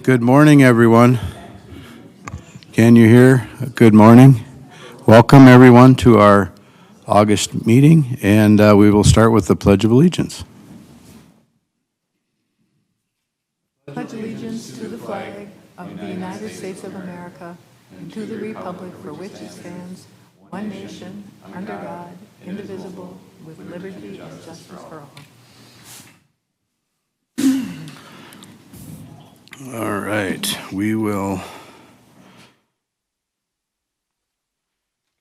Good morning, everyone. Can you hear? Good morning. Welcome, everyone, to our August meeting, and we will start with the Pledge of Allegiance. Pledge allegiance to the flag of the United States of America and to the republic for which it stands, one nation, under God, indivisible, with liberty and justice for all. All right, we will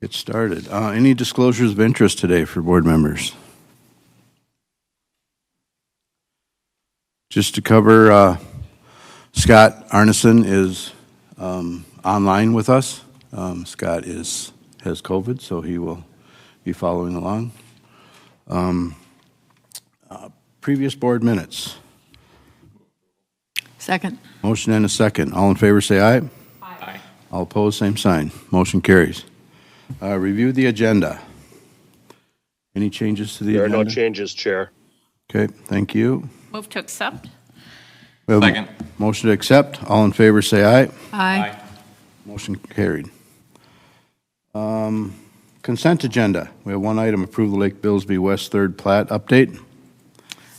get started. Any disclosures of interest today for board members? Just to cover, Scott Arneson is online with us. Scott has COVID, so he will be following along. Previous board minutes. Second. Motion and a second. All in favor say aye. Aye. All opposed, same sign. Motion carries. Review the agenda. Any changes to the There are agenda? no changes, Chair. Okay, thank you. Move to accept. We have a Second. motion to accept. All in favor say aye. Aye. Motion carried. Consent agenda. We have one item, approve the Lake Billsby West Third Plat update.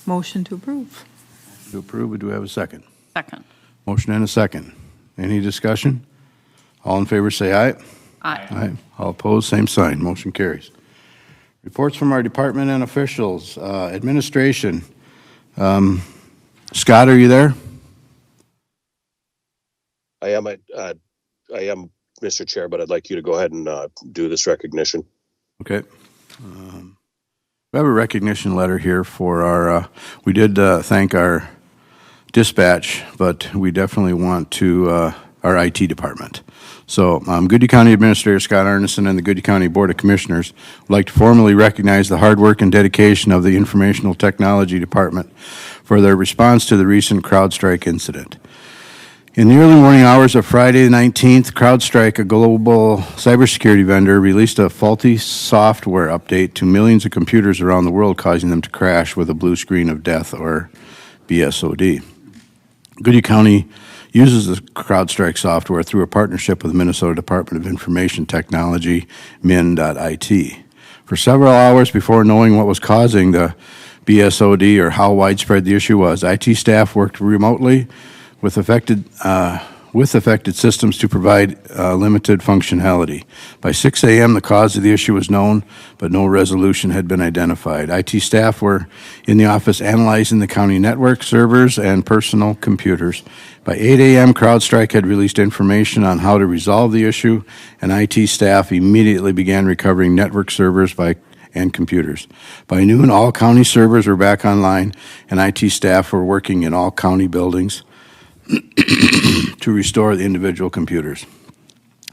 Motion to approve. To approve, do we have a second? Second. Motion and a second. Any discussion? All in favor say aye. Aye. Aye. All opposed, same sign. Motion carries. Reports from our department and officials. Administration. Scott, are you there? I am, Mr. Chair, but I'd like you to go ahead and do this recognition. Okay. We have a recognition letter here for our, we did thank our dispatch, but we definitely want to, our IT department. So Goodhue County Administrator Scott Arneson and the Goodhue County Board of Commissioners would like to formally recognize the hard work and dedication of the Informational Technology Department for their response to the recent CrowdStrike incident. In the early morning hours of Friday the 19th, CrowdStrike, a global cybersecurity vendor, released a faulty software update to millions of computers around the world, causing them to crash with a blue screen of death, or BSOD. Goodhue County uses the CrowdStrike software through a partnership with the Minnesota Department of Information Technology, min.it. For several hours before knowing what was causing the BSOD or how widespread the issue was, IT staff worked remotely with affected systems to provide limited functionality. By 6 a.m., the cause of the issue was known, but no resolution had been identified. IT staff were in the office analyzing the county network, servers, and personal computers. By 8 a.m., CrowdStrike had released information on how to resolve the issue, and IT staff immediately began recovering network servers and computers. By noon, all county servers were back online, and IT staff were working in all county buildings to restore the individual computers.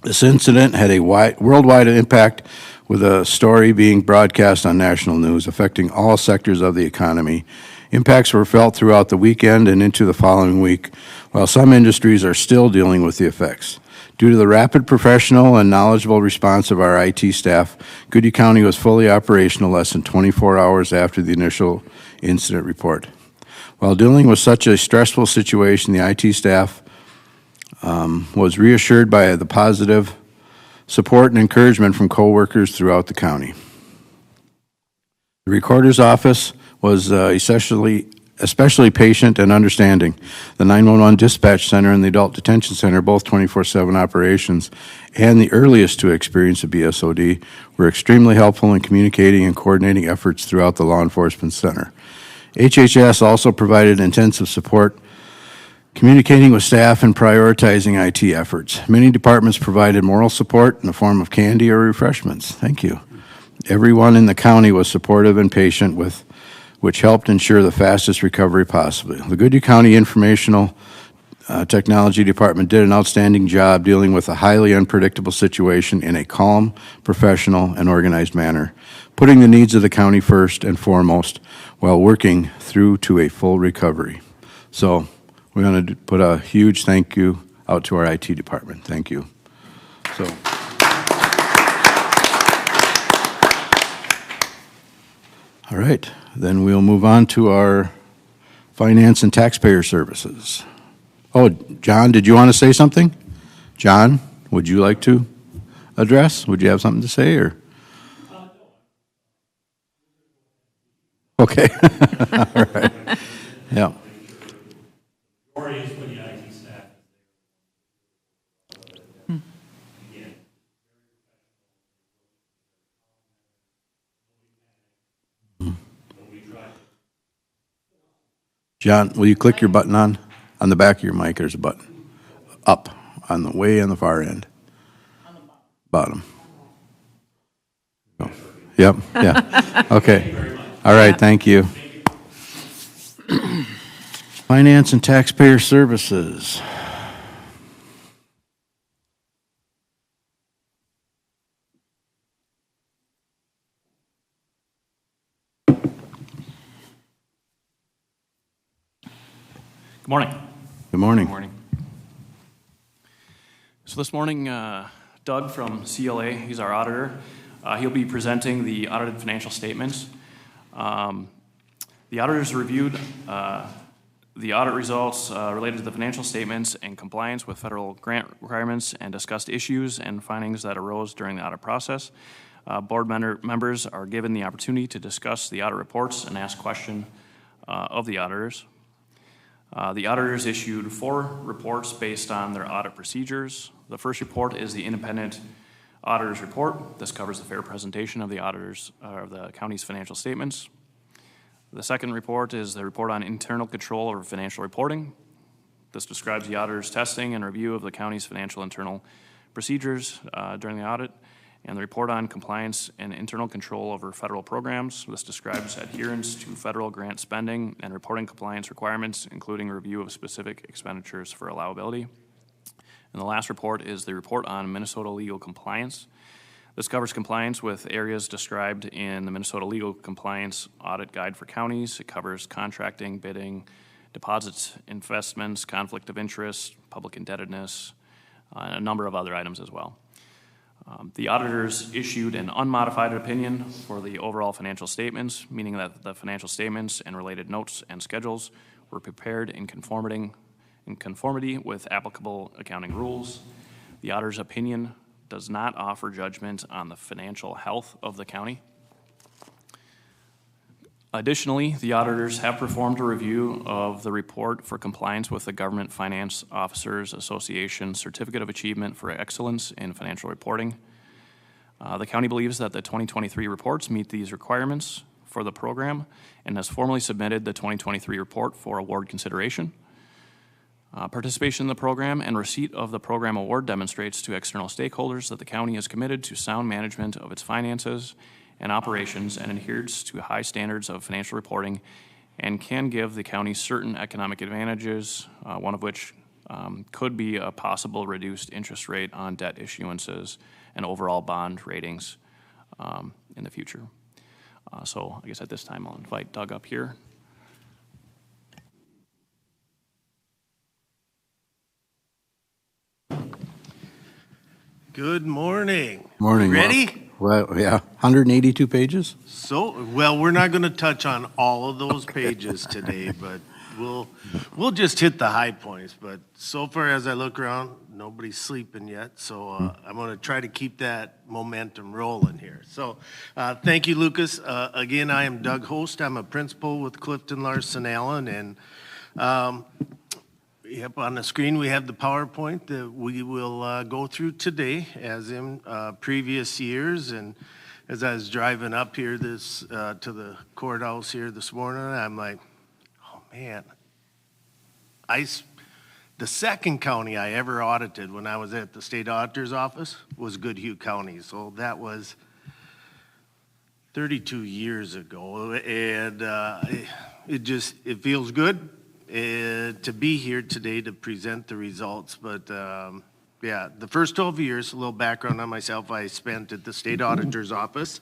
This incident had a worldwide impact, with a story being broadcast on national news, affecting all sectors of the economy. Impacts were felt throughout the weekend and into the following week, while some industries are still dealing with the effects. Due to the rapid, professional, and knowledgeable response of our IT staff, Goodhue County was fully operational less than 24 hours after the initial incident report. While dealing with such a stressful situation, the IT staff was reassured by the positive support and encouragement from coworkers throughout the county. The recorder's office was especially patient and understanding. The 911 dispatch center and the adult detention center, both 24/7 operations, and the earliest to experience a BSOD, were extremely helpful in communicating and coordinating efforts throughout the law enforcement center. HHS also provided intensive support, communicating with staff and prioritizing IT efforts. Many departments provided moral support in the form of candy or refreshments. Thank you. Everyone in the county was supportive and patient, which helped ensure the fastest recovery possible. The Goodhue County Informational Technology Department did an outstanding job dealing with a highly unpredictable situation in a calm, professional, and organized manner, putting the needs of the county first and foremost while working through to a full recovery. So we're going to put a huge thank you out to our IT department. Thank you. So. All right, then we'll move on to our finance and taxpayer services. Oh, John, did you want to say something? John, would you like to address? Would you have something to say, or? Okay. All right. Yeah. John, will you click your button on the back of your mic? There's a button up on the way on the far end. Bottom. Oh, yep. Yeah. Okay. All right. Thank you. Finance and Taxpayer Services. Good morning. Good morning. Good morning. So this morning, Doug from CLA, he's our auditor. He'll be presenting the audited financial statements. The auditors reviewed the audit results related to the financial statements and compliance with federal grant requirements and discussed issues and findings that arose during the audit process. Board members are given the opportunity to discuss the audit reports and ask questions of the auditors. The auditors issued 4 reports based on their audit procedures. The first report is the independent auditor's report. This covers the fair presentation of the auditors of the county's financial statements. The second report is the report on internal control over financial reporting. This describes the auditor's testing and review of the county's financial internal procedures during the audit. And the report on compliance and internal control over federal programs. This describes adherence to federal grant spending and reporting compliance requirements, including review of specific expenditures for allowability. And the last report is the report on Minnesota legal compliance. This covers compliance with areas described in the Minnesota Legal Compliance Audit Guide for Counties. It covers contracting, bidding, deposits, investments, conflict of interest, public indebtedness, and a number of other items as well. The auditors issued an unmodified opinion for the overall financial statements, meaning that the financial statements and related notes and schedules were prepared in conformity with applicable accounting rules. The auditor's opinion does not offer judgment on the financial health of the county. Additionally, the auditors have performed a review of the report for compliance with the Government Finance Officers Association Certificate of Achievement for Excellence in Financial Reporting. The county believes that the 2023 reports meet these requirements for the program and has formally submitted the 2023 report for award consideration. Participation in the program and receipt of the program award demonstrates to external stakeholders that the county is committed to sound management of its finances and operations and adheres to high standards of financial reporting and can give the county certain economic advantages, one of which could be a possible reduced interest rate on debt issuances and overall bond ratings in the future. So I guess at this time I'll invite Doug up here. Good morning. Morning. Ready? Well, yeah, 182 pages? Well, we're not going to touch on all of those pages today, but we'll just hit the high points. But so far as I look around, nobody's sleeping yet, so I'm going to try to keep that momentum rolling here. So thank you, Lucas. Again, I am Doug Host. I'm a principal with Clifton Larson Allen, and yep, on the screen we have the PowerPoint that we will go through today, as in previous years. And as I was driving up here to the courthouse here this morning, I'm like, oh man, the second county I ever audited when I was at the state auditor's office was Goodhue County. So that was 32 years ago, and it feels good to be here today to present the results. But yeah, the first 12 years, a little background on myself, I spent at the state auditor's office.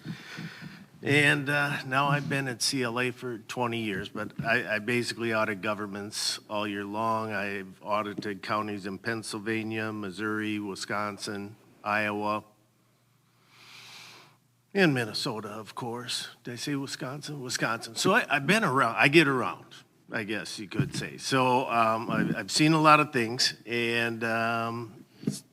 And now I've been at CLA for 20 years, but I basically audit governments all year long. I've audited counties in Pennsylvania, Missouri, Wisconsin, Iowa, and Minnesota, of course. Did I say Wisconsin? Wisconsin. So I've been around. I get around. I guess you could say. So I've seen a lot of things, and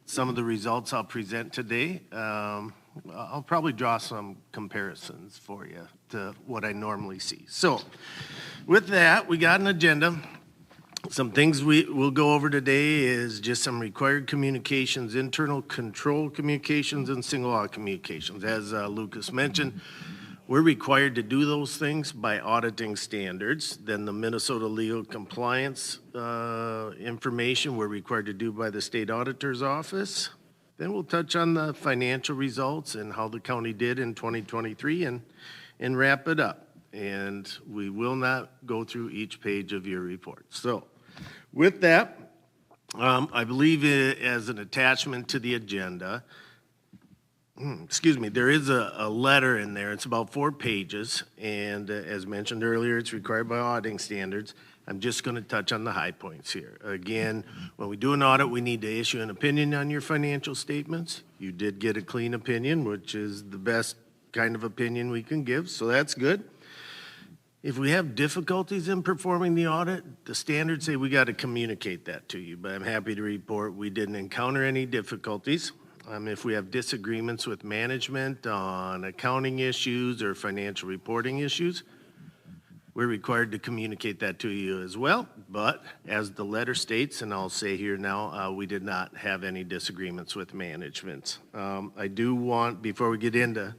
some of the results I'll present today, I'll probably draw some comparisons for you to what I normally see. So with that, we got an agenda. Some things we'll go over today is just some required communications, internal control communications, and single audit communications. As Lucas mentioned, we're required to do those things by auditing standards. Then the Minnesota legal compliance information we're required to do by the state auditor's office. Then we'll touch on the financial results and how the county did in 2023 and wrap it up. And we will not go through each page of your report. So with that, I believe as an attachment to the agenda, there is a letter in there. It's about 4 pages. And as mentioned earlier, it's required by auditing standards. I'm just going to touch on the high points here. Again, when we do an audit, we need to issue an opinion on your financial statements. You did get a clean opinion, which is the best kind of opinion we can give, so that's good. If we have difficulties in performing the audit, the standards say we got to communicate that to you, but I'm happy to report we didn't encounter any difficulties. If we have disagreements with management on accounting issues or financial reporting issues, we're required to communicate that to you as well. But as the letter states, and I'll say here now, we did not have any disagreements with management. I do want, before we get into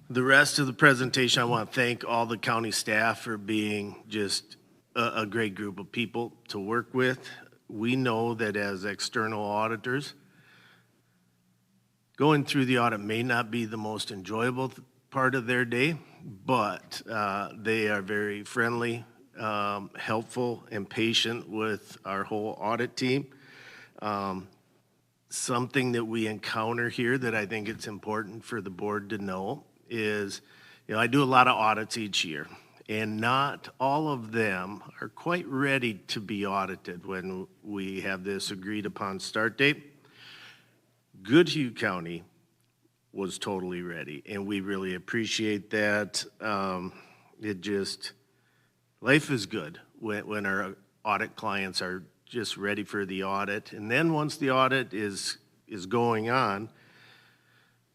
the rest of the presentation, I want to thank all the county staff for being just a great group of people to work with. We know that as external auditors, going through the audit may not be the most enjoyable part of their day, but they are very friendly, helpful, and patient with our whole audit team. Something that we encounter here that I think it's important for the board to know is, I do a lot of audits each year, and not all of them are quite ready to be audited when we have this agreed upon start date. Goodhue County was totally ready, and we really appreciate that. Life is good when our audit clients are just ready for the audit. And then once the audit is going on,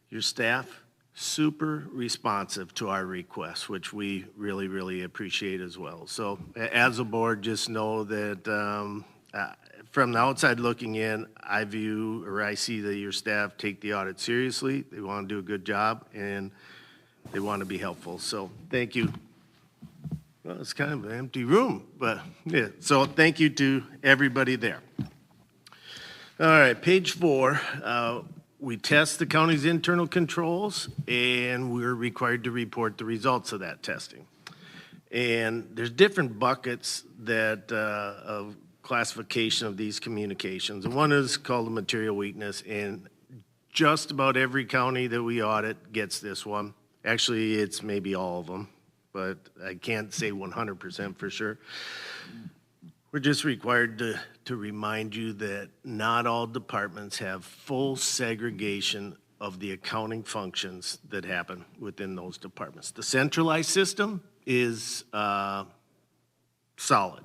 your staff, super responsive to our requests, which we really, really appreciate as well. So as a board, just know that from the outside looking in, I see that your staff take the audit seriously. They want to do a good job, and they want to be helpful. So thank you. Well, it's kind of an empty room, but yeah. So thank you to everybody there. All right, page 4. We test the county's internal controls, and we're required to report the results of that testing. And there's different buckets that of classification of these communications. And one is called a material weakness, and just about every county that we audit gets this one. Actually, it's maybe all of them, but I can't say 100% for sure. We're just required to remind you that not all departments have full segregation of the accounting functions that happen within those departments. The centralized system is solid.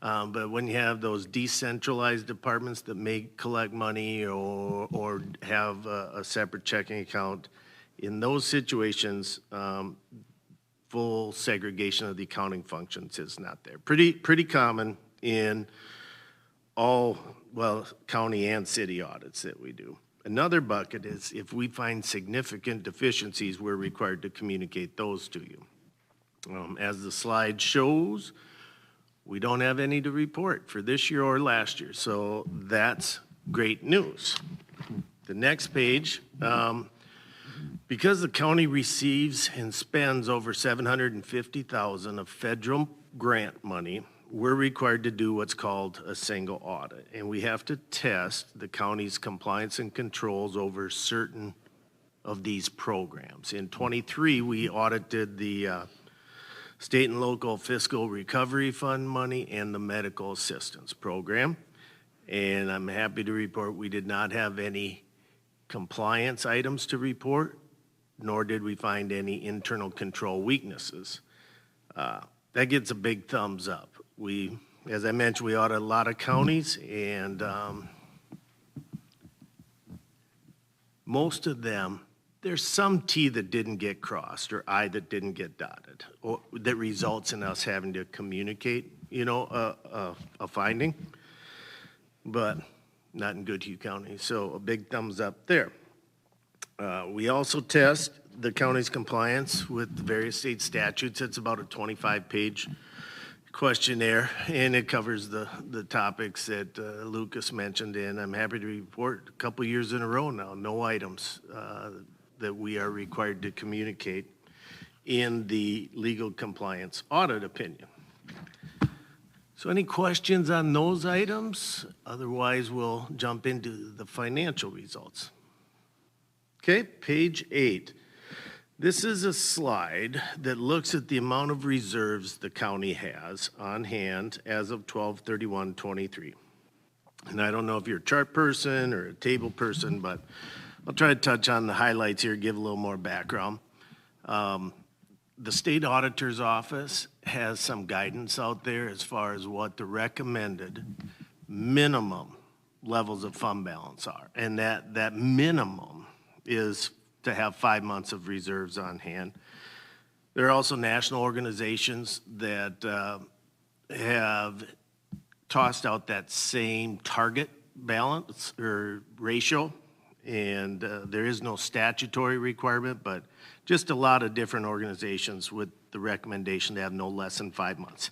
But when you have those decentralized departments that may collect money or have a separate checking account, in those situations, full segregation of the accounting functions is not there. Pretty common in all, county and city audits that we do. Another bucket is if we find significant deficiencies, we're required to communicate those to you. As the slide shows, we don't have any to report for this year or last year, so that's great news. The next page, because the county receives and spends over $750,000 of federal grant money, we're required to do what's called a single audit, and we have to test the county's compliance and controls over certain of these programs. In 23, we audited the state and local fiscal recovery fund money and the medical assistance program. And I'm happy to report we did not have any compliance items to report, nor did we find any internal control weaknesses. that gets a big thumbs up. We, as I mentioned, we audit a lot of counties, and most of them, there's some T that didn't get crossed or I that didn't get dotted, or that results in us having to communicate, a finding, but not in Goodhue County. So a big thumbs up there. We also test the county's compliance with the various state statutes. It's about a 25-page questionnaire, and it covers the topics that Lucas mentioned, and I'm happy to report a couple years in a row now, no items that we are required to communicate in the legal compliance audit opinion. So any questions on those items? Otherwise, we'll jump into the financial results. Okay, page 8. This is a slide that looks at the amount of reserves the county has on hand as of 12/31/23. And I don't know if you're a chart person or a table person, but I'll try to touch on the highlights here, give a little more background. The state auditor's office has some guidance out there as far as what the recommended minimum levels of fund balance are. And that minimum is to have 5 months of reserves on hand. There are also national organizations that have tossed out that same target balance or ratio, and there is no statutory requirement, but just a lot of different organizations with the recommendation to have no less than 5 months.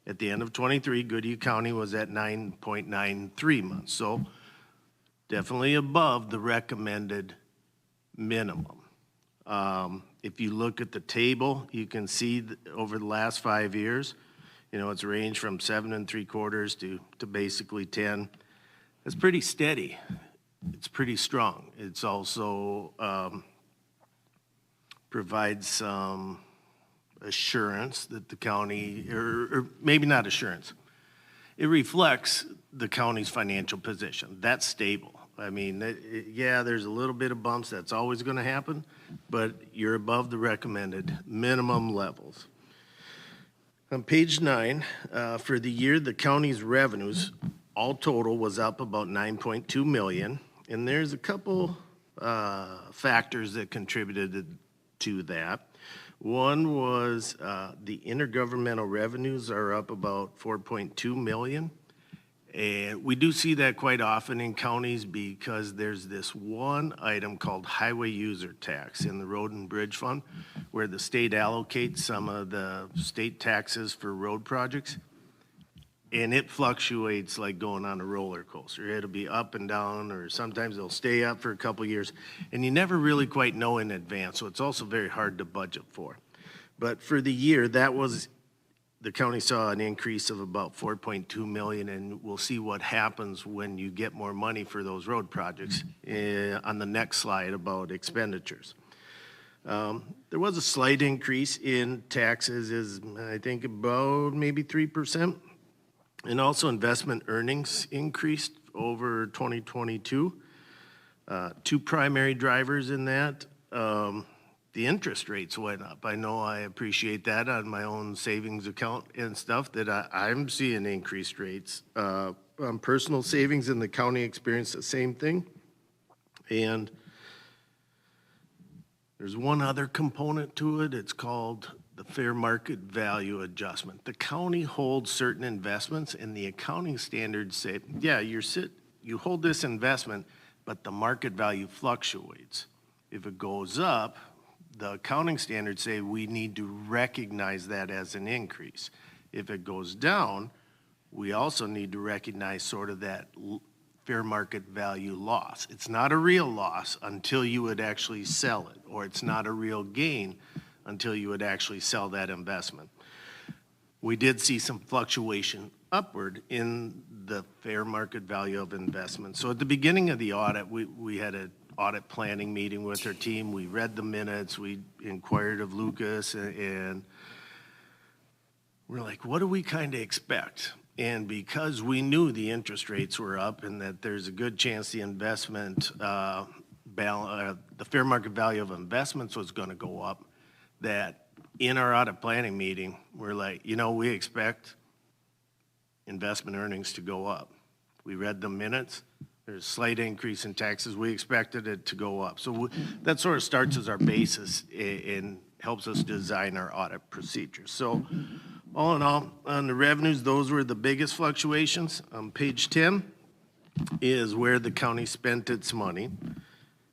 At the end of 23, Goodhue County was at 9.93 months, so definitely above the recommended minimum. If you look at the table, you can see over the last 5 years, it's ranged from 7 3/4 to basically 10. It's pretty steady. It's pretty strong. It's also provides some assurance that the county, or maybe not assurance, it reflects the county's financial position. That's stable. I mean, yeah, there's a little bit of bumps. That's always going to happen, but you're above the recommended minimum levels. On page 9, for the year, the county's revenues, all total, was up about $9.2 million, and there's a couple factors that contributed to that. One was the intergovernmental revenues are up about $4.2 million. And we do see that quite often in counties because there's this one item called highway user tax in the road and bridge fund, where the state allocates some of the state taxes for road projects. And it fluctuates like going on a roller coaster. It'll be up and down, or sometimes it'll stay up for a couple years. And you never really quite know in advance, so it's also very hard to budget for. But for the year, the county saw an increase of about $4.2 million, and we'll see what happens when you get more money for those road projects on the next slide about expenditures. There was a slight increase in taxes, I think about maybe 3%. And also investment earnings increased over 2022. Two primary drivers in that. The interest rates went up. I know I appreciate that on my own savings account and stuff, that I'm seeing increased rates. On personal savings in the county experienced the same thing. And there's one other component to it. It's called the fair market value adjustment. The county holds certain investments, and the accounting standards say, yeah, you hold this investment, but the market value fluctuates. If it goes up, the accounting standards say we need to recognize that as an increase. If it goes down, we also need to recognize sort of that fair market value loss. It's not a real loss until you would actually sell it, or it's not a real gain until you would actually sell that investment. We did see some fluctuation upward in the fair market value of investments. So at the beginning of the audit, we had an audit planning meeting with our team. We read the minutes, we inquired of Lucas, and we're like, what do we kind of expect? And because we knew the interest rates were up and that there's a good chance the investment, the fair market value of investments was going to go up, that in our audit planning meeting, we're like, we expect investment earnings to go up. We read the minutes. There's a slight increase in taxes. We expected it to go up. So that sort of starts as our basis and helps us design our audit procedures. So all in all, on the revenues, those were the biggest fluctuations. Page 10 is where the county spent its money.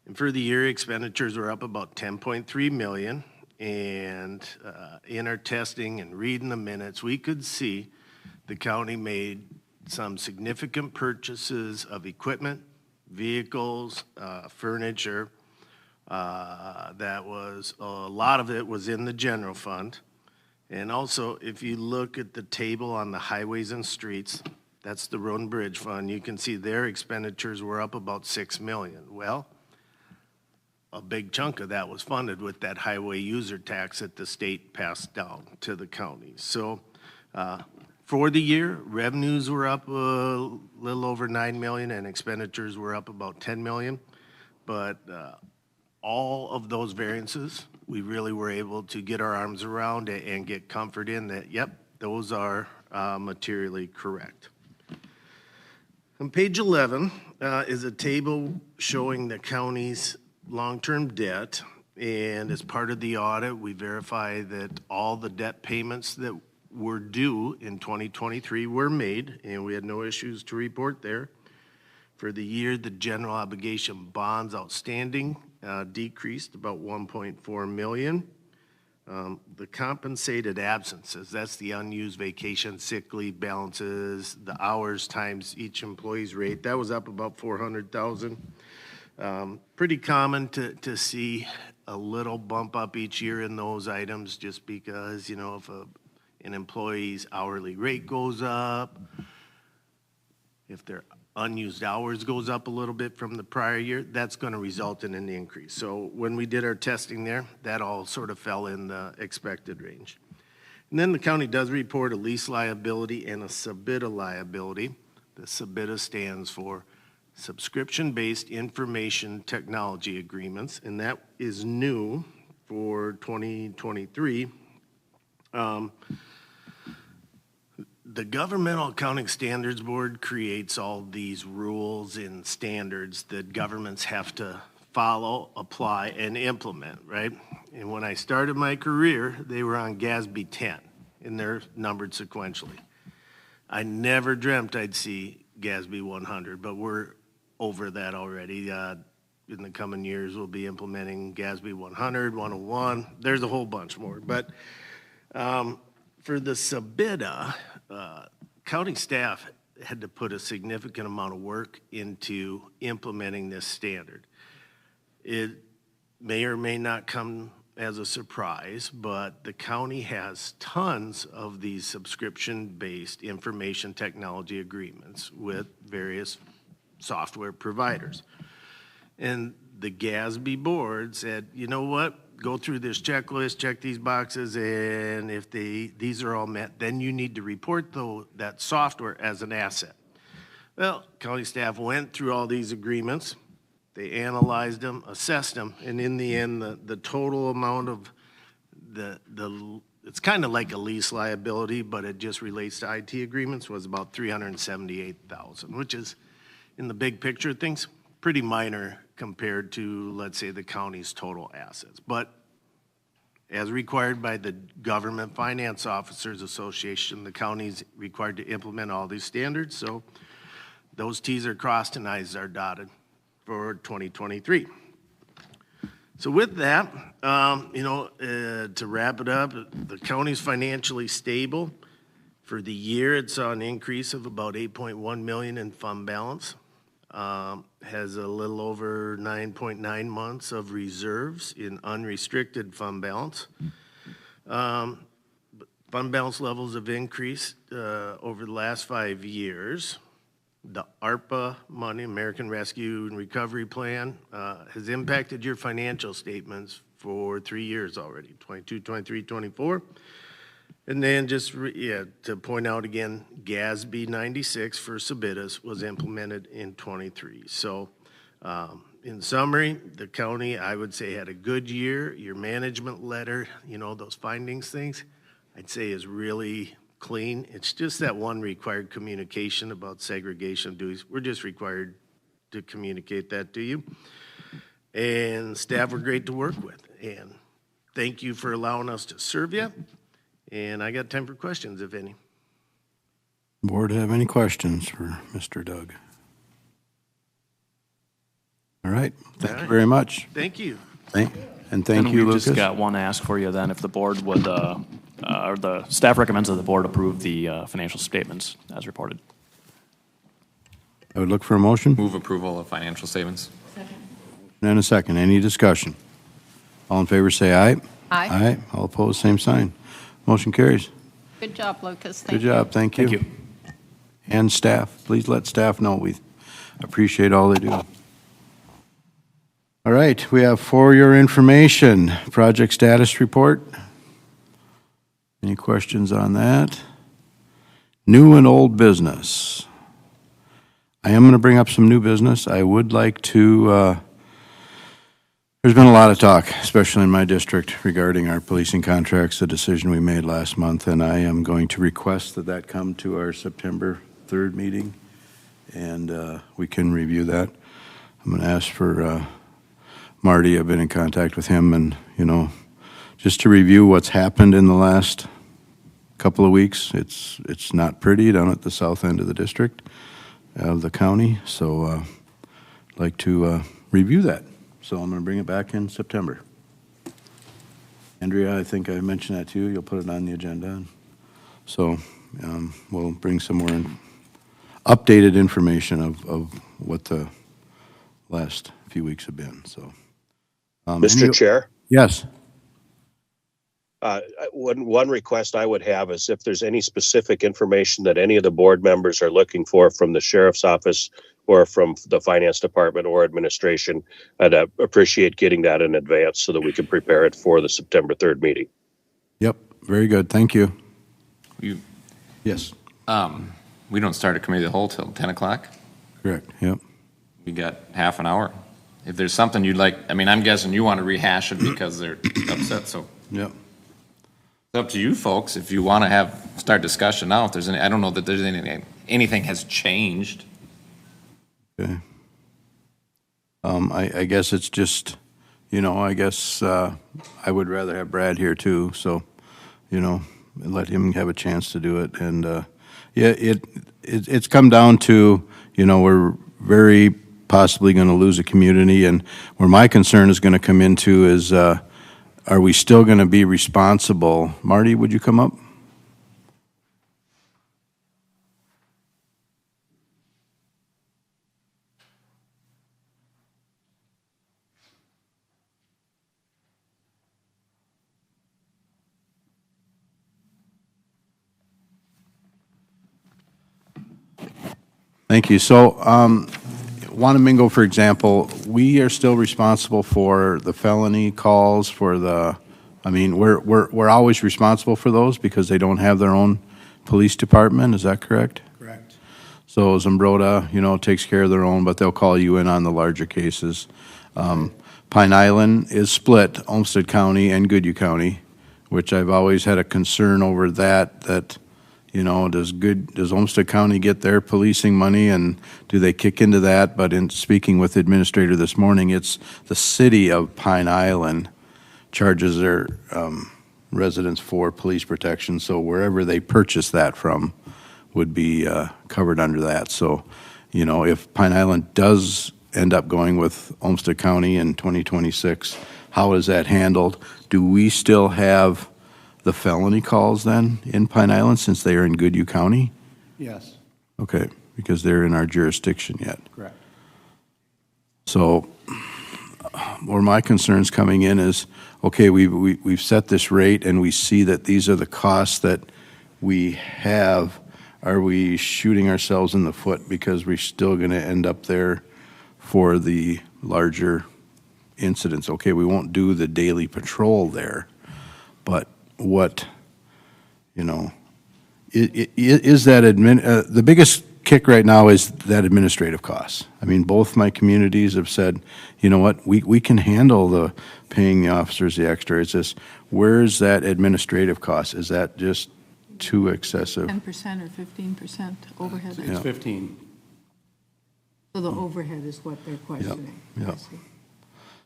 And for the year, expenditures were up about 10.3 million. And in our testing and reading the minutes, we could see the county made some significant purchases of equipment, vehicles, furniture. That was, a lot of it was in the general fund. And also, if you look at the table on the highways and streets, that's the road and bridge fund, you can see their expenditures were up about 6 million. Well, a big chunk of that was funded with that highway user tax that the state passed down to the counties. So for the year, revenues were up a little over 9 million and expenditures were up about 10 million. But all of those variances, we really were able to get our arms around it and get comfort in that, yep, those are materially correct. On page 11 is a table showing the county's long-term debt, and as part of the audit, we verify that all the debt payments that were due in 2023 were made, and we had no issues to report there. For the year, the general obligation bonds outstanding decreased about 1.4 million. The compensated absences, that's the unused vacation, sick leave balances, the hours times each employee's rate, that was up about 400,000. Pretty common to see a little bump up each year in those items just because, if an employee's hourly rate goes up, if their unused hours goes up a little bit from the prior year, that's going to result in an increase. So when we did our testing there, that all sort of fell in the expected range. And then the county does report a lease liability and a SBITA liability. The SBITA stands for Subscription-Based Information Technology Agreements, and that is new for 2023. The Governmental Accounting Standards Board creates all these rules and standards that governments have to follow, apply, and implement, right? And when I started my career, they were on GASB 10, and they're numbered sequentially. I never dreamt I'd see GASB 100, but we're over that already. In the coming years, we'll be implementing GASB 100, 101. There's a whole bunch more. But for the SBITA, county staff had to put a significant amount of work into implementing this standard. It may or may not come as a surprise, but the county has tons of these subscription-based information technology agreements with various software providers. And the GASB board said, you know what? Go through this checklist, check these boxes, and if these are all met, then you need to report that software as an asset. Well, county staff went through all these agreements. They analyzed them, assessed them, and in the end, the total amount of it's kind of like a lease liability, but it just relates to IT agreements, was about $378,000, which is, in the big picture of things, pretty minor compared to, let's say, the county's total assets. But as required by the Government Finance Officers Association, the county's required to implement all these standards, so those T's are crossed and I's are dotted for 2023. So with that, to wrap it up, the county's financially stable. For the year, it saw an increase of about 8.1 million in fund balance. Has a little over 9.9 months of reserves in unrestricted fund balance. Fund balance levels have increased over the last 5 years. The ARPA money, American Rescue and Recovery Plan, has impacted your financial statements for 3 years already, 22, 23, 24. And then just, to point out again, GASB 96 for SBITAs was implemented in 23. So in summary, the county, I would say, had a good year. Your management letter, those findings things, I'd say is really clean. It's just that one required communication about segregation of duties. We're just required to communicate that to you. And staff were great to work with. And thank you for allowing us to serve you. And I got time for questions, if any. Board have any questions for Mr. Doug? All right, thank you very much. Thank you. Thank And you, we've Lucas. just got one ask for you then, if the board would, or the staff recommends that the board approve the financial statements as reported. I would look for a motion. Move approval of financial statements. And a second. Any discussion? All in favor say aye. Aye. Aye. All opposed, same sign. Motion carries. Good job, Lucas. Good job. Thank you. Thank you. And staff, please let staff know we appreciate all they do. All right, we have for your information, project status report. Any questions on that? New and old business. I am going to bring up some new business. I would like to, there's been a lot of talk, especially in my district, regarding our policing contracts, the decision we made last month, and I am going to request that that come to our September 3rd meeting, and we can review that. I'm going to ask for Marty. I've been in contact with him, and, just to review what's happened in the last couple of weeks. It's not pretty down at the south end of the district of the county, so I'd like to review that. So I'm going to bring it back in September. Andrea, I think I mentioned that to you. You'll put it on the agenda. So we'll bring some more updated information of what the last few weeks have been. So, Mr. Chair? Yes. One request I would have is if there's any specific information that any of the board members are looking for from the sheriff's office or from the finance department or administration, I'd appreciate getting that in advance so that we can prepare it for the September 3rd meeting. Yep. Very good. Thank you. Yes. We don't start a committee of the whole till 10 o'clock. Correct. Yep. We got half an hour. If there's something you'd like, I'm guessing you want to rehash it because they're upset, so Yep. it's up to you folks. If you want to start discussion now, if there's any, I don't know that there's anything has changed. Okay. I guess it's just, I guess I would rather have Brad here too, so, let him have a chance to do it. And, it's come down to, we're very possibly going to lose a community, and where my concern is going to come into is, are we still going to be responsible? Marty, would you come up? Thank you. So, Wanamingo, for example, we are still responsible for the felony calls, for the, we're always responsible for those because they don't have their own police department. Is that correct? Correct. So Zumbrota, takes care of their own, but they'll call you in on the larger cases. Pine Island is split, Olmsted County and Goodhue County, which I've always had a concern over that does Olmsted County get their policing money, and do they kick into that? But in speaking with the administrator this morning, it's the city of Pine Island charges their residents for police protection, so wherever they purchase that from would be covered under that. So, if Pine Island does end up going with Olmsted County in 2026, how is that handled? Do we still have the felony calls then in Pine Island since they are in Goodhue County? Yes, Okay, because they're in our jurisdiction yet. correct. So where my concern's coming in is, okay, we've set this rate and we see that these are the costs that we have. Are we shooting ourselves in the foot because we're still going to end up there for the larger incidents? Okay, we won't do the daily patrol there, but what, is that the biggest kick right now is that administrative cost. I mean, both my communities have said, you know what, we can handle the paying the officers the extra. It's just, where's that administrative cost? Is that just too excessive? 10% or 15% overhead? Yeah. 15. So the overhead is what they're questioning. I yep. see.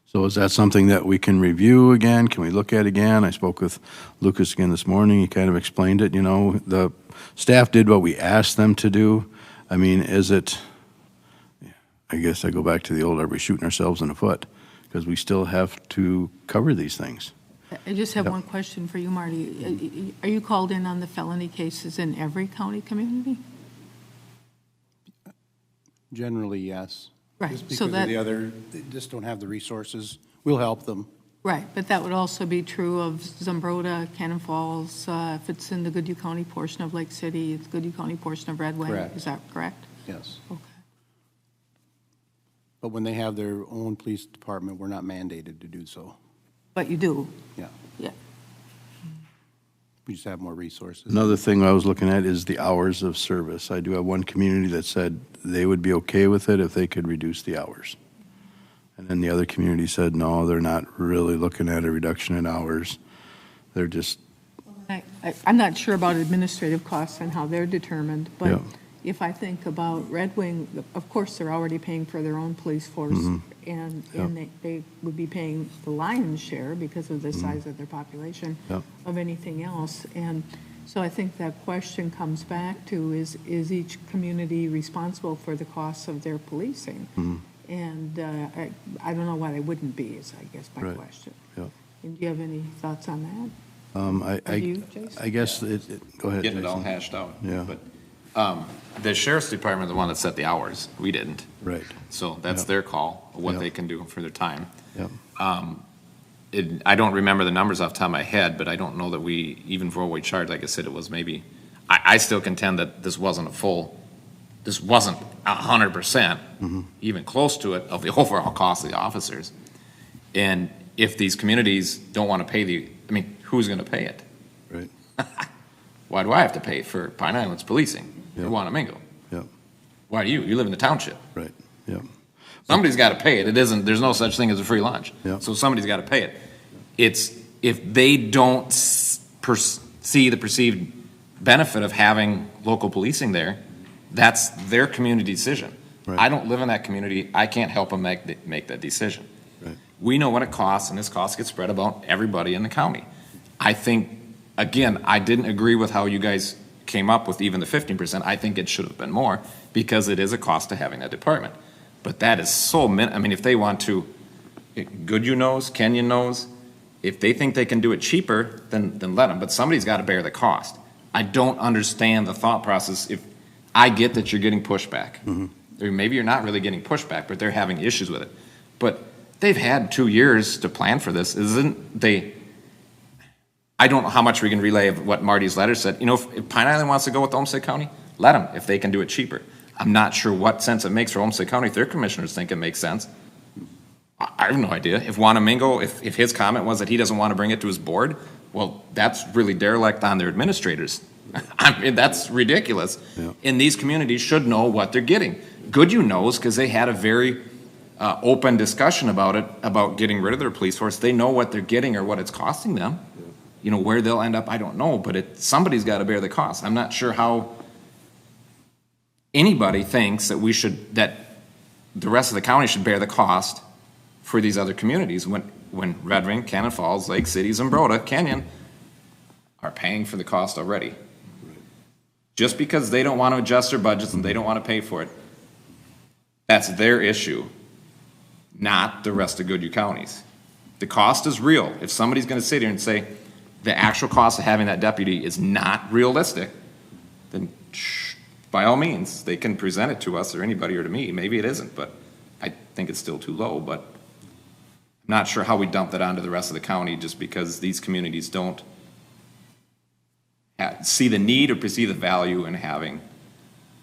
So is that something that we can review again? Can we look at again? I spoke with Lucas again this morning. He kind of explained it. You know, the staff did what we asked them to do. I mean, is it, I guess I go back to the old, are we shooting ourselves in the foot? Because we still have to cover these things. I just have Yep. one question for you, Marty. Are you called in on the felony cases in every county community? Generally, yes. Right, Just so because of that- the other, they just don't have the resources. We'll help them. Right, but that would also be true of Zumbrota, Cannon Falls, if it's in the Goodhue County portion of Lake City, it's Goodhue County portion of Red Wing. Correct. Is that correct? Yes. Okay. But when they have their own police department, we're not mandated to do so. But you do? Yeah. Yeah. We just have more resources. Another thing I was looking at is the hours of service. I do have one community that said they would be okay with it if they could reduce the hours. And then the other community said, no, they're not really looking at a reduction in hours. They're just, I'm not sure about administrative costs and how they're determined, but Yeah. if I think about Red Wing, of course, they're already paying for their own police force, and they would be paying the lion's share because of the size of their population Yep. of anything else. And so I think that question comes back to, is each community responsible for the costs of their policing? And I don't know why they wouldn't be, is I guess my Right. question. Yep. And do you have any thoughts on that? I you, Jason? I guess, go ahead, Getting it all Jason. hashed out. Yeah. But the sheriff's department is the one that set the hours. We didn't. Right, So that's Yep. their call, what Yep. they can do for their time. yep. I don't remember the numbers off the top of my head, but I don't know that we, even for what we charged, like I said, it was maybe, I still contend that this wasn't 100%, even close to it, of the overall cost of the officers. And if these communities don't want to pay who's going to pay it? Right, Why do I have to pay for Pine Island's policing or Yep. Wanamingo? yep, Why do you? You live in the township. right, yep. Somebody's got to pay it. There's no such thing as a free lunch. Yeah. So somebody's got to pay it. It's, if they don't see the perceived benefit of having local policing there, that's their community decision. Right. I don't live in that community. I can't help them make that decision. Right. We know what it costs, and this cost gets spread about everybody in the county. I think, again, I didn't agree with how you guys came up with even the 15%. I think it should have been more, because it is a cost to having that department. But that is so if they want to, Goodhue knows, Kenyon knows, if they think they can do it cheaper, then let them, but somebody's got to bear the cost. I don't understand the thought process. If I get that you're getting pushback, or maybe you're not really getting pushback, but they're having issues with it. But they've had 2 years to plan for this, isn't they? I don't know how much we can relay of what Marty's letter said. If Pine Island wants to go with Olmsted County, let them, if they can do it cheaper. I'm not sure what sense it makes for Olmsted County if their commissioners think it makes sense. I have no idea. If Wanamingo, if his comment was that he doesn't want to bring it to his board, well, that's really derelict on their administrators. That's ridiculous. Yeah. And these communities should know what they're getting. Goodhue knows, because they had a very open discussion about it, about getting rid of their police force. They know what they're getting or what it's costing them. Where they'll end up, I don't know, but somebody's got to bear the cost. I'm not sure how anybody thinks that that the rest of the county should bear the cost for these other communities when Red Wing, Cannon Falls, Lake City, Zumbrota, Kenyon are paying for the cost already. Just because they don't want to adjust their budgets and they don't want to pay for it, that's their issue, not the rest of Goodhue counties. The cost is real. If somebody's going to sit here and say the actual cost of having that deputy is not realistic, then by all means, they can present it to us or anybody or to me. Maybe it isn't, but I think it's still too low. But I'm not sure how we dump that onto the rest of the county just because these communities don't see the need or perceive the value in having.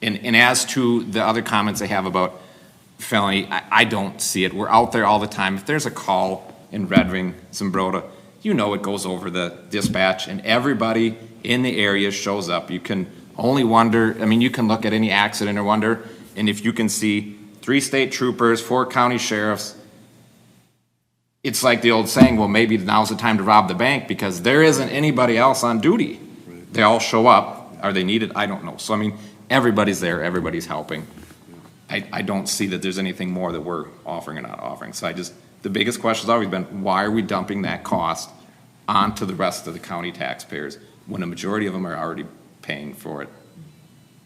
And as to the other comments they have about felony, I don't see it. We're out there all the time. If there's a call in Red Wing, Zumbrota, it goes over the dispatch and everybody in the area shows up. You can only wonder, I mean, you can look at any accident or wonder, and if you can see 3 state troopers, 4 county sheriffs, it's like the old saying, well, maybe now's the time to rob the bank because there isn't anybody else on duty. They all show up. Are they needed? I don't know. So, I mean, everybody's there. Everybody's helping. I don't see that there's anything more that we're offering or not offering. So the biggest question has always been, why are we dumping that cost onto the rest of the county taxpayers when a majority of them are already paying for it,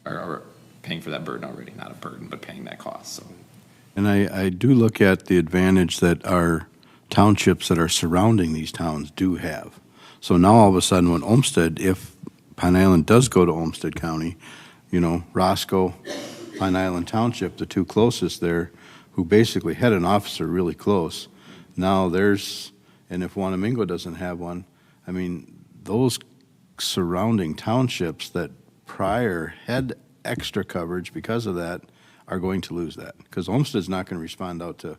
or paying for that burden already? Not a burden, but paying that cost. So. And I do look at the advantage that our townships that are surrounding these towns do have. So now all of a sudden when Olmsted, if Pine Island does go to Olmsted County, you know, Roscoe, Pine Island Township, the 2 closest there, who basically had an officer really close, now there's, and if Wanamingo doesn't have one, I mean, those surrounding townships that prior had extra coverage because of that are going to lose that, because Olmsted's not going to respond out to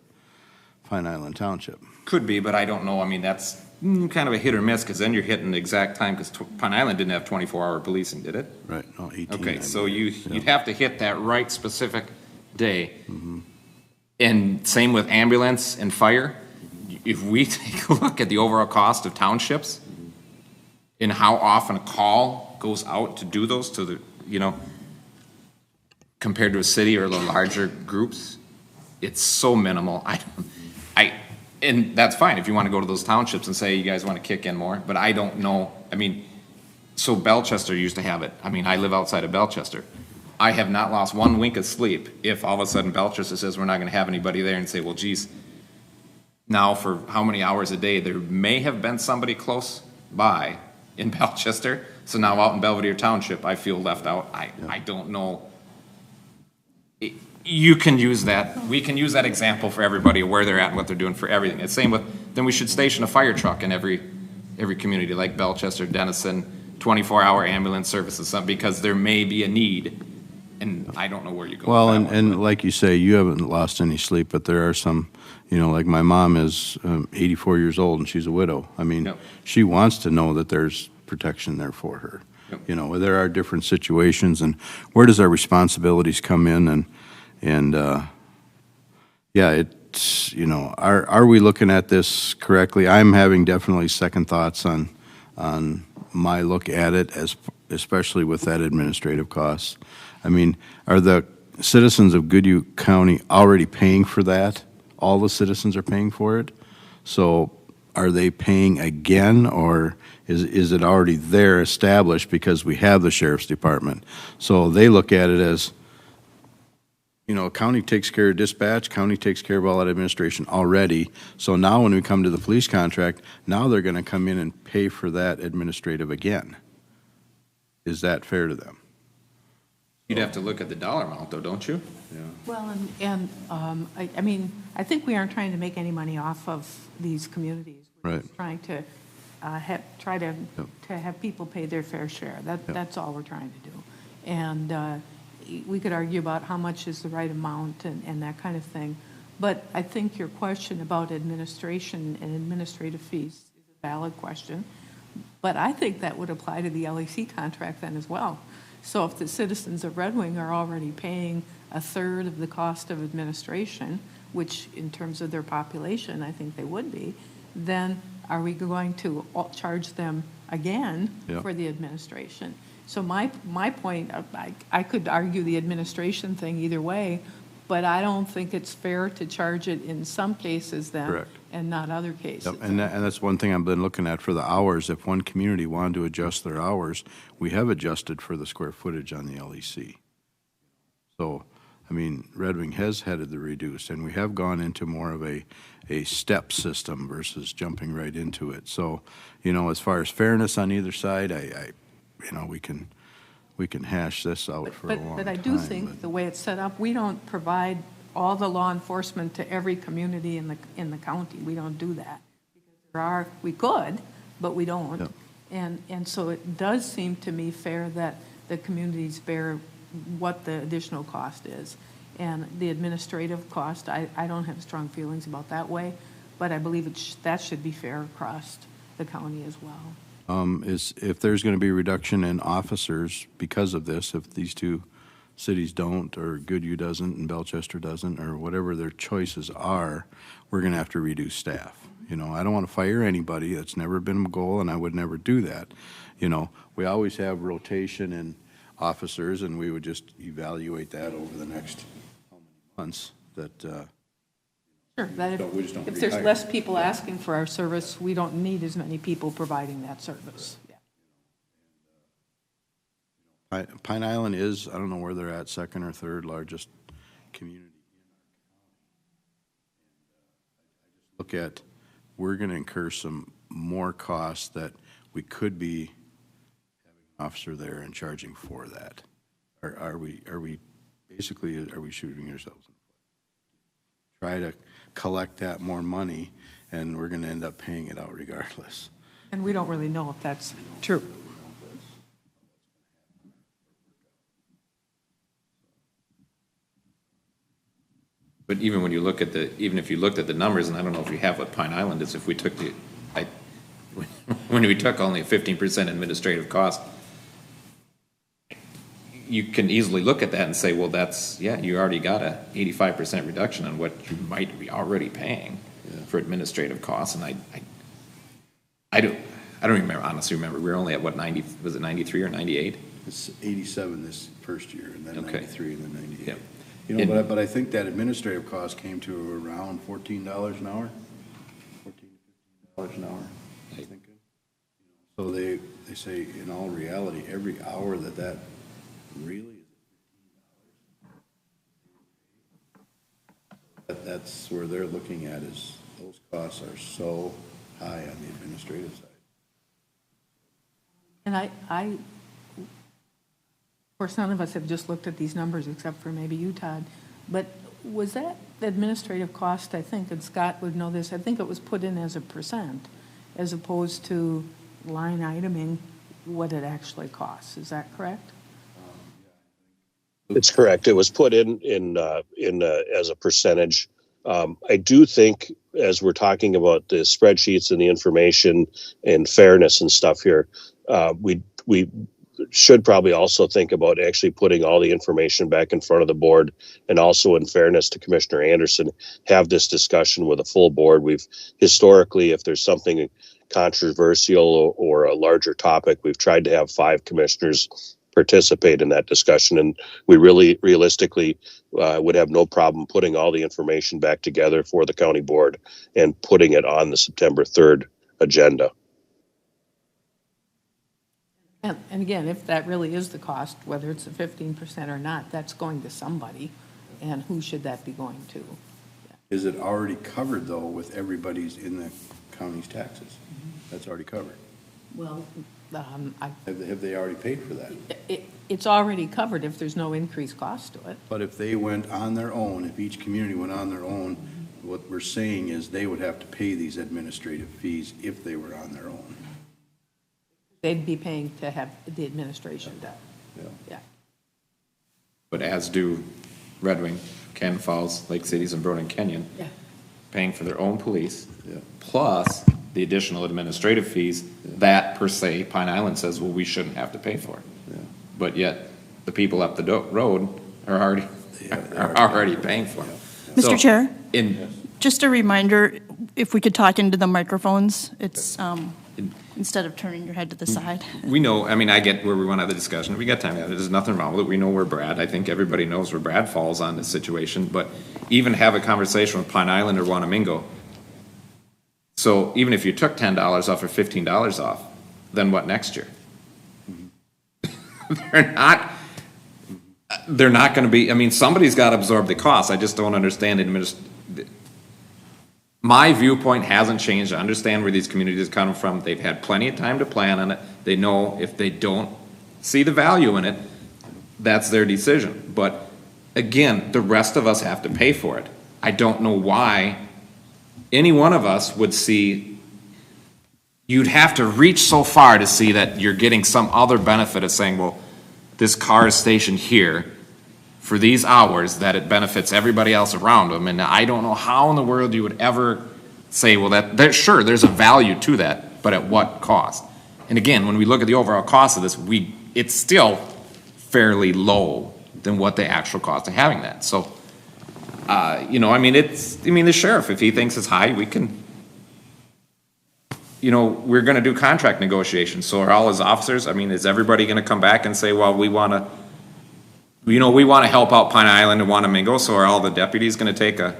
Pine Island Township. Could be, but I don't know. I mean, that's kind of a hit or miss, because then you're hitting the exact time, because Pine Island didn't have 24-hour policing, did it? Right, no, 18. Okay, so yeah. you'd have to hit that right specific day. And same with ambulance and fire. If we take a look at the overall cost of townships and how often a call goes out to do those to the, you know, compared to a city or the larger groups, it's so minimal. And that's fine if you want to go to those townships and say you guys want to kick in more, but I don't know. I mean, so Belchester used to have it. I mean, I live outside of Belchester. I have not lost one wink of sleep if all of a sudden Belchester says we're not going to have anybody there, and say, well, geez, now for how many hours a day, there may have been somebody close by in Belchester. So now out in Belvedere Township, I feel left out. I don't know. You can use that. We can use that example for everybody, where they're at and what they're doing for everything. It's same with, then we should station a fire truck in every community, like Belchester, Denison, 24-hour ambulance services, because there may be a need, and I don't know where you go. Well, with that and like you say, you haven't lost any sleep, but there are some, you know, like my mom is 84 years old and she's a widow. I mean, Yep. She wants to know that there's protection there for her. Yep. You know, there are different situations, and where does our responsibilities come in, and yeah, it's, you know, are we looking at this correctly? I'm having definitely second thoughts on my look at it, especially with that administrative costs. I mean, are the citizens of Goodhue County already paying for that? All the citizens are paying for it? So are they paying again, or is it already there established because we have the sheriff's department? So they look at it as, you know, county takes care of dispatch, county takes care of all that administration already. So now when we come to the police contract, now they're going to come in and pay for that administrative again. Is that fair to them? You'd have to look at the dollar amount, though, don't you? Well, I mean, I think we aren't trying to make any money off of these communities. We're Right. just trying to have people pay their fair share. That's all we're trying to do. And we could argue about how much is the right amount and that kind of thing. But I think your question about administration and administrative fees is a valid question. But I think that would apply to the LEC contract then as well. So if the citizens of Red Wing are already paying a third of the cost of administration, which in terms of their population, I think they would be, then are we going to charge them again for the administration? So my point, I could argue the administration thing either way, but I don't think it's fair to charge it in some cases then. Correct. And not other cases. Yep. And that's one thing I've been looking at for the hours. If one community wanted to adjust their hours, we have adjusted for the square footage on the LEC. So, I mean, Red Wing has headed the reduced, and we have gone into more of a step system versus jumping right into it. So, you know, as far as fairness on either side, you know, we can hash this out for a long time. But I do think the way it's set up, we don't provide all the law enforcement to every community in the county. We don't do that. Because we could, but we don't. Yep. And so it does seem to me fair that the communities bear what the additional cost is. And the administrative cost, I don't have strong feelings about that way, but I believe that should be fair across the county as well. is if there's going to be a reduction in officers because of this, if these two cities don't, or Goodhue doesn't, and Belchester doesn't, or whatever their choices are, we're going to have to reduce staff. You know, I don't want to fire anybody. That's never been a goal, and I would never do that. You know, we always have rotation in officers, and we would just evaluate that over the next months. That Sure, that we just don't if there's rehire. less people asking for our service, we don't need as many people providing that service. Yeah. Pine Island is, I don't know where they're at, second or third largest community. Look at, we're going to incur some more costs that we could be having an officer there and charging for that. Are we basically, are we shooting ourselves in the foot? Try to collect that more money, and we're going to end up paying it out regardless. And we don't really know if that's true. But even when you look at even if you looked at the numbers, and I don't know if you have what Pine Island is, if we took when we took only a 15% administrative cost, you can easily look at that and say, well, that's, yeah, you already got a 85% reduction on what you might be already paying for administrative costs. And I don't remember, honestly remember, we were only at what, 90, was it 93 or 98? It's 87 this first year, and then Okay. 93, and then 98. Yep. You know, but I think that administrative cost came to around $14 an hour, $14 to $15 an hour, I think. So they say, in all reality, every hour that really is, that's where they're looking at is those costs are so high on the administrative side. And of course, none of us have just looked at these numbers except for maybe you, Todd. But was that administrative cost, I think, and Scott would know this, I think it was put in as a percent as opposed to line iteming what it actually costs. Is that correct? It's correct. It was put in as a percentage. I do think, as we're talking about the spreadsheets and the information and fairness and stuff here, we should probably also think about actually putting all the information back in front of the board, and also, in fairness to Commissioner Anderson, have this discussion with a full board. We've historically, if there's something controversial or a larger topic, we've tried to have 5 commissioners participate in that discussion, and we really realistically would have no problem putting all the information back together for the county board and putting it on the September 3rd agenda. And again, if that really is the cost, whether it's a 15% or not, that's going to somebody. And who should that be going to? Is it already covered, though, with everybody's in the county's taxes? That's already covered. Well, Have they already paid for that? it's already covered if there's no increased cost to it. But if they went on their own, if each community went on their own, what we're saying is they would have to pay these administrative fees if they were on their own. They'd be paying to have the administration done. Yeah. But as do Red Wing, Cannon Falls, Lake Cities, and Broden Canyon, Yeah. paying for their own police, Yeah. plus the additional administrative fees that, per se, Pine Island says, well, we shouldn't have to pay for. Yeah. But yet, the people up the road are already paying for it. Mr. So, Chair, In, just a reminder, if we could talk into the microphones, it's, instead of turning your head to the side. we know, I mean, I get where we want to have the discussion. We got time. There's nothing wrong with it. We know where Brad, I think everybody knows where Brad falls on this situation, but even have a conversation with Pine Island or Wanamingo. So even if you took $10 off or $15 off, then what next year? They're not going to be, I mean, somebody's got to absorb the cost. I just don't understand my viewpoint hasn't changed. I understand where these communities come from. They've had plenty of time to plan on it. They know if they don't see the value in it, that's their decision. But again, the rest of us have to pay for it. I don't know why any one of us would see, you'd have to reach so far to see that you're getting some other benefit of saying, well, this car is stationed here for these hours, that it benefits everybody else around them. And I don't know how in the world you would ever say, well, sure, there's a value to that, but at what cost? And again, when we look at the overall cost of this, it's still fairly low than what the actual cost of having that. So, you know, I mean, the sheriff, if he thinks it's high, we can, you know, we're gonna do contract negotiations. So are all his officers, I mean, is everybody gonna come back and say, well, we wanna help out Pine Island and Wanamingo, so are all the deputies gonna take a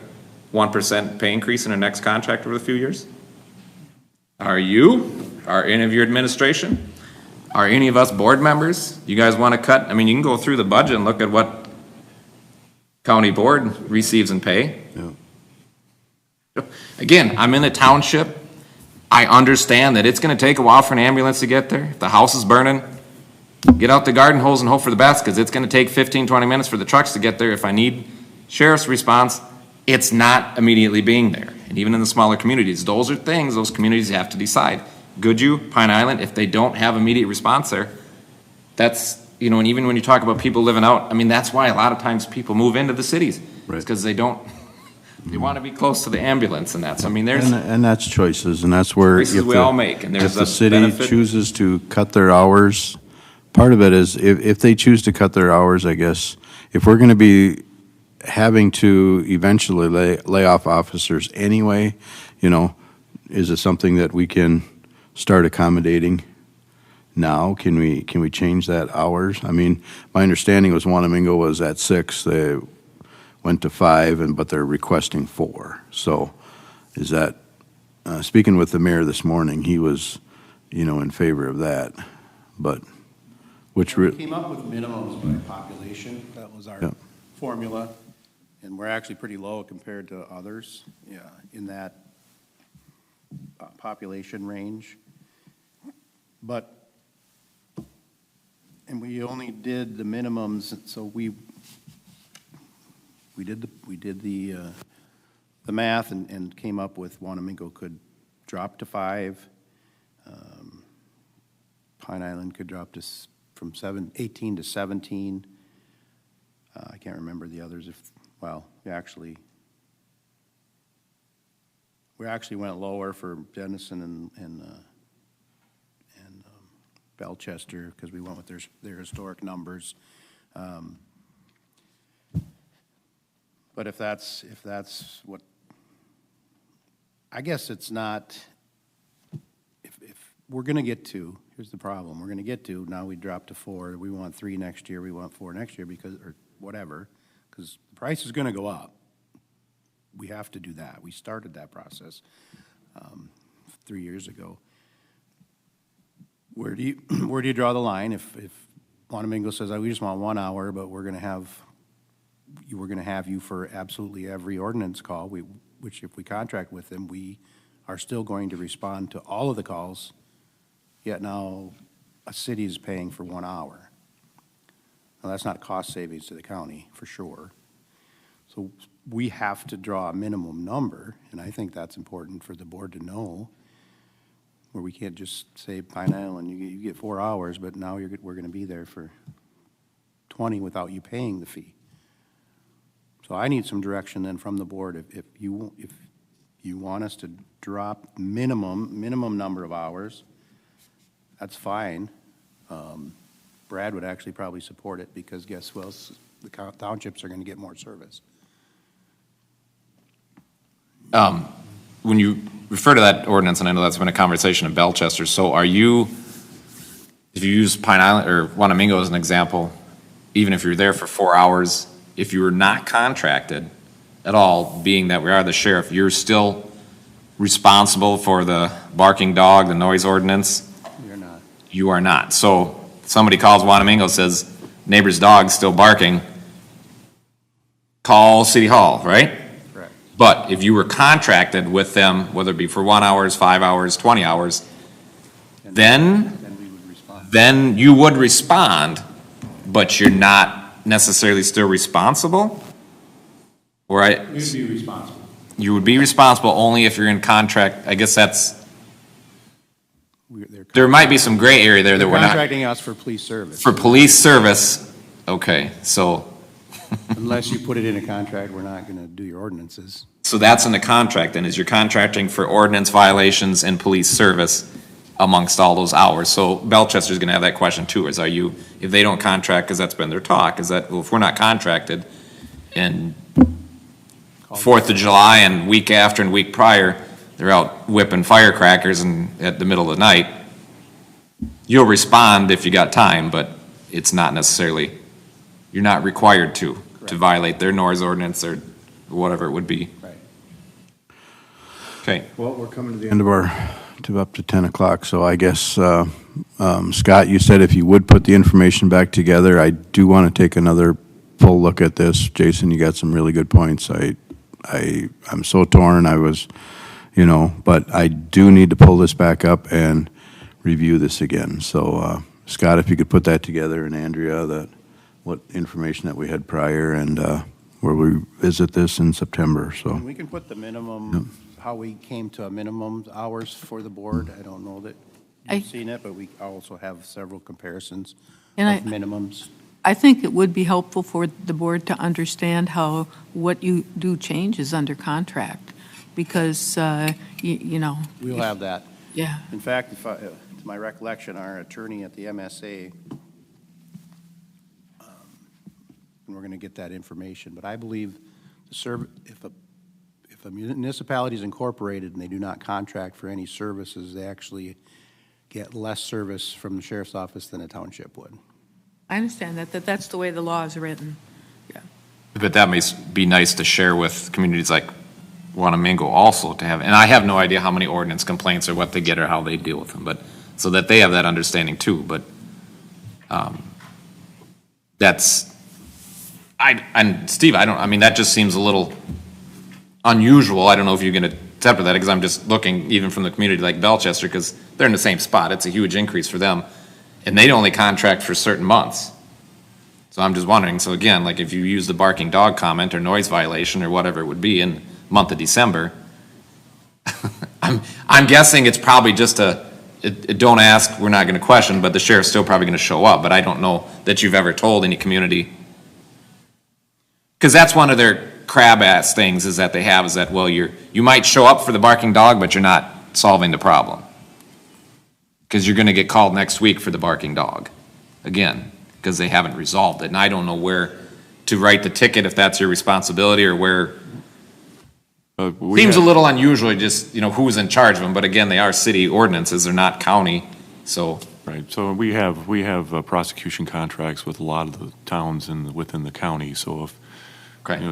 1% pay increase in their next contract over a few years? Are any of your administration? Are any of us board members? You guys want to cut? I mean, you can go through the budget and look at what county board receives in pay. Yeah. Again, I'm in a township. I understand that it's going to take a while for an ambulance to get there. If the house is burning, get out the garden hose and hope for the best, because it's going to take 15, 20 minutes for the trucks to get there. If I need sheriff's response, it's not immediately being there. And even in the smaller communities, those are things those communities have to decide. Goodhue, Pine Island, if they don't have immediate response there, that's, you know, and even when you talk about people living out, I mean, that's why a lot of times people move into the cities. Right. It's because they want to be close to the ambulance and that. So, I mean, there's And that's choices, and that's where. choices if we the- all make, and there's If the a city benefit. chooses to cut their hours, part of it is, if they choose to cut their hours, I guess, if we're gonna be having to eventually lay off officers anyway, you know, is it something that we can start accommodating now? Can we change that hours? I mean, my understanding was Wanamingo was at 6, they went to 5, but they're requesting 4. So is that, speaking with the mayor this morning, he was, you know, in favor of that, but which, We came up with minimums by population. That was our Yep. formula. And we're actually pretty low compared to others, yeah, in that population range. But, and we only did the minimums, so we did the math and came up with Wanamingo could drop to 5. Pine Island could drop to from 18 to 17. I can't remember the others well, we actually went lower for Denison and Belchester because we went with their historic numbers. But if that's what, I guess it's not, if we're going to get to, here's the problem, we're going to get to, now we drop to 4, we want 3 next year, we want 4 next year because, or whatever, because the price is going to go up. We have to do that. We started that process 3 years ago. Where do you draw the line? If Wanamingo says, we just want 1 hour, but we're going to have you for absolutely every ordinance call, which if we contract with them, we are still going to respond to all of the calls, yet now a city is paying for 1 hour. Now, that's not cost savings to the county, for sure. So we have to draw a minimum number, and I think that's important for the board to know, where we can't just say, Pine Island, you get 4 hours, but now we're going to be there for 20 without you paying the fee. So I need some direction then from the board. If you want us to drop minimum number of hours, that's fine. Brad would actually probably support it because guess what else? The townships are going to get more service. When you refer to that ordinance, and I know that's been a conversation in Belchester, so if you use Pine Island or Wanamingo as an example, even if you're there for 4 hours, if you were not contracted at all, being that we are the sheriff, you're still responsible for the barking dog, the noise ordinance? You're not. You are not. So somebody calls Wanamingo, says, neighbor's dog's still barking, call City Hall, right? Correct. But if you were contracted with them, whether it be for 1 hour, 5 hours, 20 hours, then we would respond. then you would respond, but you're not necessarily still responsible? Right? We'd be responsible. You would be responsible only if you're in contract. I guess there might be some gray area there that They're we're not. contracting us for police service. For police service, okay, so Unless you put it in a contract, we're not going to do your ordinances. that's in the contract then, is you're contracting for ordinance violations and police service. amongst all those hours. So Belchester's gonna have that question too, is if they don't contract, because that's been their talk, is that, well, if we're not contracted, and 4th of July and week after and week prior, they're out whipping firecrackers and at the middle of the night, you'll respond if you got time, but it's not necessarily, you're not required to violate their noise ordinance or whatever it would be. Right. Okay. Well, we're coming to the end of up to 10 o'clock, so I guess, Scott, you said if you would put the information back together, I do want to take another full look at this. Jason, you got some really good points. I'm so torn, but I do need to pull this back up and review this again. So, Scott, if you could put that together, and Andrea, what information that we had prior, and where we visit this in September, so. And we can put the minimum, how we came to a minimum hours for the board. I don't know that you've seen it, but we also have several comparisons And of minimums. I think it would be helpful for the board to understand how what you do changes under contract, because, We'll have that. Yeah. In fact, to my recollection, our attorney at the MSA, and we're going to get that information, but I believe if a municipality is incorporated and they do not contract for any services, they actually get less service from the sheriff's office than a township would. I understand that's the way the law is written. Yeah. But that may be nice to share with communities like Wanamingo also to have, and I have no idea how many ordinance complaints or what they get or how they deal with them, but so that they have that understanding too. But and Steve, that just seems a little unusual. I don't know if you're going to temper that, because I'm just looking even from the community like Belchester, because they're in the same spot. It's a huge increase for them. And they only contract for certain months. So I'm just wondering, so again, like if you use the barking dog comment or noise violation or whatever it would be in month of December, I'm guessing it's probably just don't ask, we're not going to question, but the sheriff's still probably going to show up. But I don't know that you've ever told any community, because that's one of their crab ass things is that they have is that, well, you might show up for the barking dog, but you're not solving the problem. Because you're going to get called next week for the barking dog, again, because they haven't resolved it. And I don't know where to write the ticket, if that's your responsibility, or where. Seems a little unusual, just, who's in charge of them. But again, they are city ordinances, they're not county, so. Right, so we have prosecution contracts with a lot of the towns within the county, so if,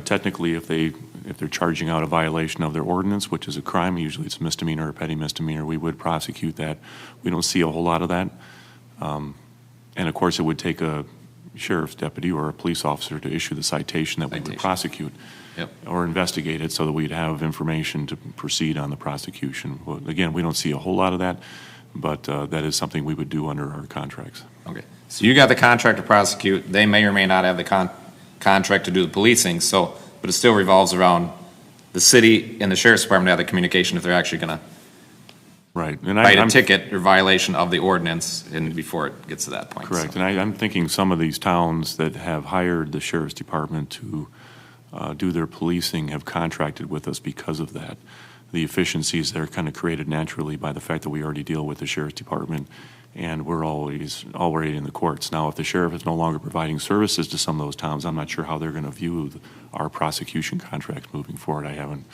technically if they're charging out a violation of their ordinance, which is a crime, usually it's a misdemeanor or petty misdemeanor, we would prosecute that. We don't see a whole lot of that. And of course, it would take a sheriff's deputy or a police officer to issue the citation that we would prosecute. Yep. Or investigate it so that we'd have information to proceed on the prosecution. Well, again, we don't see a whole lot of that, but that is something we would do under our contracts. Okay, so you got the contract to prosecute. They may or may not have the contract to do the policing, but it still revolves around the city and the sheriff's department to have the communication if they're actually going to write a ticket or violation of the ordinance and before it gets to that point. Correct, so. and I'm thinking some of these towns that have hired the sheriff's department to do their policing have contracted with us because of that. The efficiencies that are kind of created naturally by the fact that we already deal with the sheriff's department, and we're already in the courts. Now, if the sheriff is no longer providing services to some of those towns, I'm not sure how they're going to view our prosecution contracts moving forward. I haven't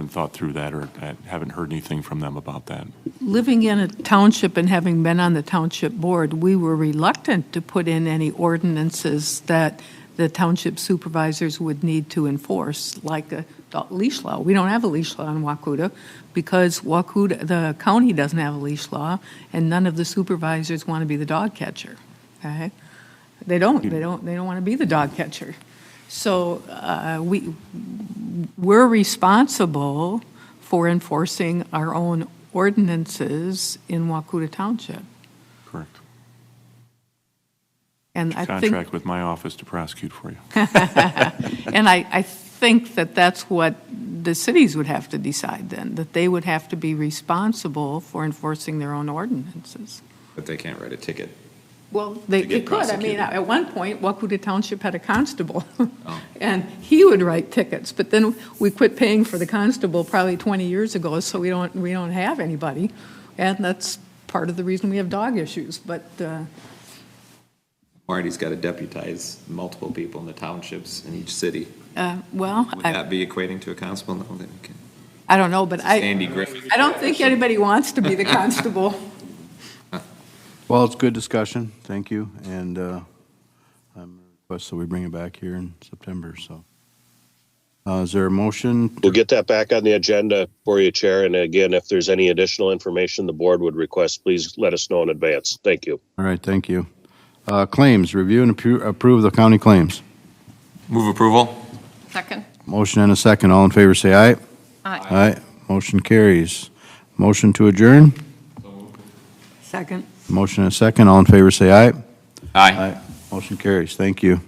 thought through that, or I haven't heard anything from them about that. Living in a township and having been on the township board, we were reluctant to put in any ordinances that the township supervisors would need to enforce, like a leash law. We don't have a leash law in Wakuta because the county doesn't have a leash law, and none of the supervisors want to be the dog catcher. Okay, they don't want to be the dog catcher. So we're responsible for enforcing our own ordinances in Wakuta Township. Correct. And I Contract with my office to prosecute for you. And I think that's what the cities would have to decide then, that they would have to be responsible for enforcing their own ordinances. But they can't write a ticket. Well, they get could. I mean, prosecuted. at one point, Wakuta Township had a constable, Oh. and he would write tickets. But then we quit paying for the constable probably 20 years ago, so we don't have anybody, and that's part of the reason we have dog issues, but Marty's got to deputize multiple people in the townships in each city. well, Would that be equating to a constable? No, then we can. I don't know, but Andy Griffith. I don't think anybody wants to be the constable. Well, it's good discussion, thank you, and I'm request that we bring it back here in September, so. Is there a motion? We'll get that back on the agenda for you, Chair. And again, if there's any additional information the board would request, please let us know in advance. Thank you. All right, thank you. Claims, review and approve the county claims. Move approval? Second. Motion and a second, all in favor say aye. Aye. Aye, motion carries. Motion to adjourn? Second. Motion and a second, all in favor say aye. Aye. Motion carries, thank you.